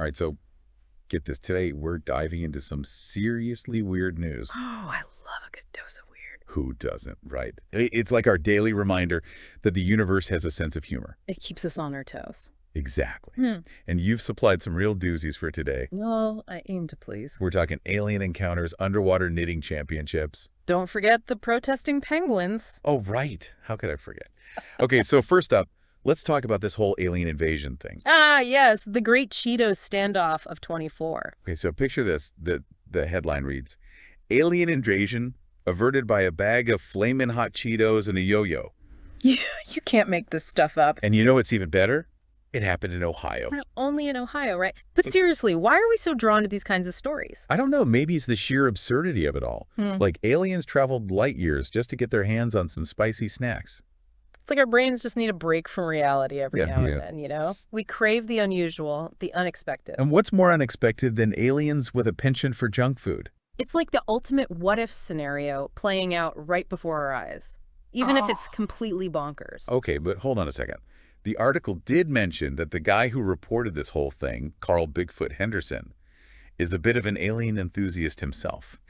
All right, so get this. Today, we're diving into some seriously weird news. Oh, I love a good dose of weird. Who doesn't, right? It's like our daily reminder that the universe has a sense of humor. It keeps us on our toes. Exactly. Hmm. And you've supplied some real doozies for today. Well, I aim to please. We're talking alien encounters, underwater knitting championships. Don't forget the protesting penguins. Oh, right. How could I forget? Okay, so first up, let's talk about this whole alien invasion thing. Ah, yes, the Great Cheetos Standoff of 24. Okay, so picture this. The headline reads, Alien invasion averted by a bag of flamin' hot Cheetos and a yo-yo. You, you can't make this stuff up. And you know what's even better? It happened in Ohio. We're only in Ohio, right? But seriously, why are we so drawn to these kinds of stories? I don't know, maybe it's the sheer absurdity of it all. Like aliens traveled light years just to get their hands on some spicy snacks. It's like our brains just need a break from reality every now Yeah. and then, you know? We crave the unusual, the unexpected. And what's more unexpected than aliens with a penchant for junk food? It's like the ultimate what-if scenario playing out right before our eyes, even if it's completely bonkers. Okay, but hold on a second. The article did mention that the guy who reported this whole thing, Carl Bigfoot Henderson, is a bit of an alien enthusiast himself.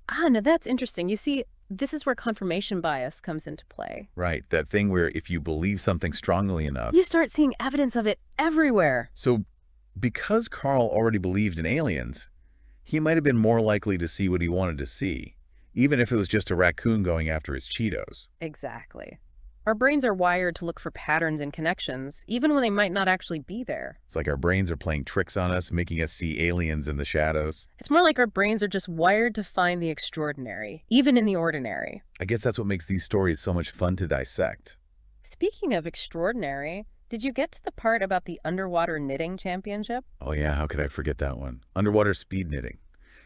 Ah, now that's interesting. You see, this is where confirmation bias comes into play. Right, that thing where if you believe something strongly enough. You start seeing evidence of it everywhere. So, because Carl already believed in aliens, he might have been more likely to see what he wanted to see, even if it was just a raccoon going after his Cheetos. Exactly. Our brains are wired to look for patterns and connections, even when they might not actually be there. It's like our brains are playing tricks on us, making us see aliens in the shadows. It's more like our brains are just wired to find the extraordinary, even in the ordinary. I guess that's what makes these stories so much fun to dissect. Speaking of extraordinary, did you get to the part about the underwater knitting championship? Oh yeah, how could I forget that one? Underwater speed knitting.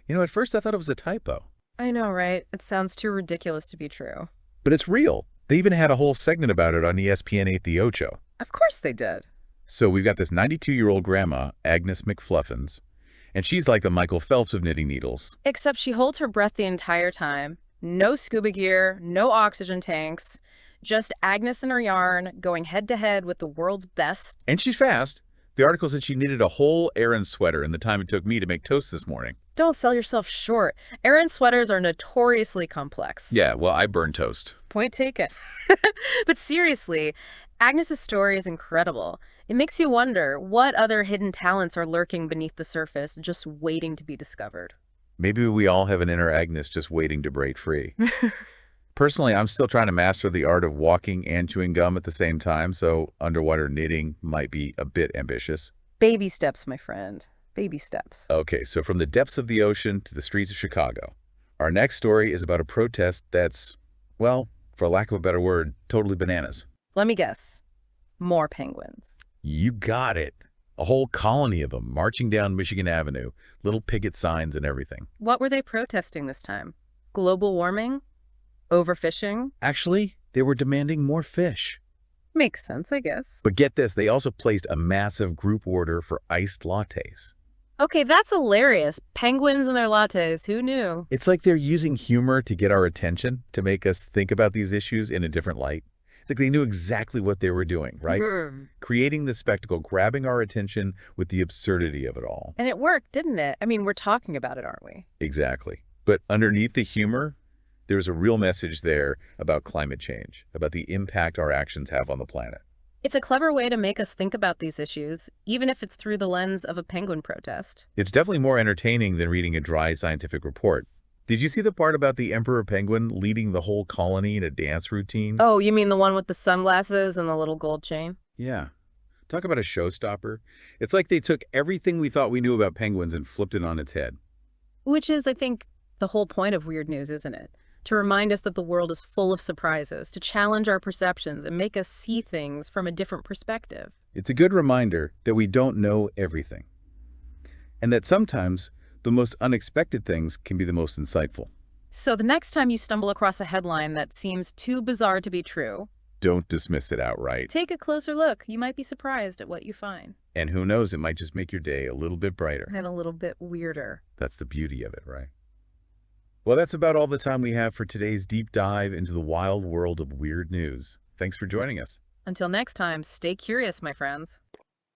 You know, at first I thought it was a typo. I know, right? It sounds too ridiculous to be true. But it's real. They even had a whole segment about it on ESPN 8 The Ocho. Of course they did. So we've got this 92-year-old grandma, Agnes McFluffins, and she's like the Michael Phelps of knitting needles. Except she holds her breath the entire time. No scuba gear, no oxygen tanks, just Agnes and her yarn going head-to-head with the world's best. And she's fast. The article said she knitted a whole Aran sweater in the time it took me to make toast this morning. Don't sell yourself short. Aran sweaters are notoriously complex. Yeah, well, I burn toast. Point taken. But seriously, Agnes's story is incredible. It makes you wonder what other hidden talents are lurking beneath the surface, just waiting to be discovered. Maybe we all have an inner Agnes just waiting to break free. Personally, I'm still trying to master the art of walking and chewing gum at the same time, so underwater knitting might be a bit ambitious. Baby steps, my friend. Baby steps. Okay, so from the depths of the ocean to the streets of Chicago, our next story is about a protest that's, well, for lack of a better word, totally bananas. Let me guess. More penguins. You got it. A whole colony of them marching down Michigan Avenue, little picket signs and everything. What were they protesting this time? Global warming? Overfishing? Actually, they were demanding more fish. Makes sense, I guess. But get this, they also placed a massive group order for iced lattes. Okay, that's hilarious. Penguins and their lattes, who knew? It's like they're using humor to get our attention, to make us think about these issues in a different light. It's like they knew exactly what they were doing, right? Creating the spectacle, grabbing our attention with the absurdity of it all. And it worked, didn't it? I mean, we're talking about it, aren't we? Exactly. But underneath the humor, there's a real message there about climate change, about the impact our actions have on the planet. It's a clever way to make us think about these issues, even if it's through the lens of a penguin protest. It's definitely more entertaining than reading a dry scientific report. Did you see the part about the emperor penguin leading the whole colony in a dance routine? Oh, you mean the one with the sunglasses and the little gold chain? Yeah. Talk about a showstopper. It's like they took everything we thought we knew about penguins and flipped it on its head. Which is, I think, the whole point of weird news, isn't it? To remind us that the world is full of surprises, to challenge our perceptions and make us see things from a different perspective. It's a good reminder that we don't know everything, and that sometimes the most unexpected things can be the most insightful. So the next time you stumble across a headline that seems too bizarre to be true, Don't dismiss it outright. take a closer look. You might be surprised at what you find. And who knows, it might just make your day a little bit brighter. And a little bit weirder. That's the beauty of it, right? Well, that's about all the time we have for today's deep dive into the wild world of weird news. Thanks for joining us. Until next time, stay curious, my friends.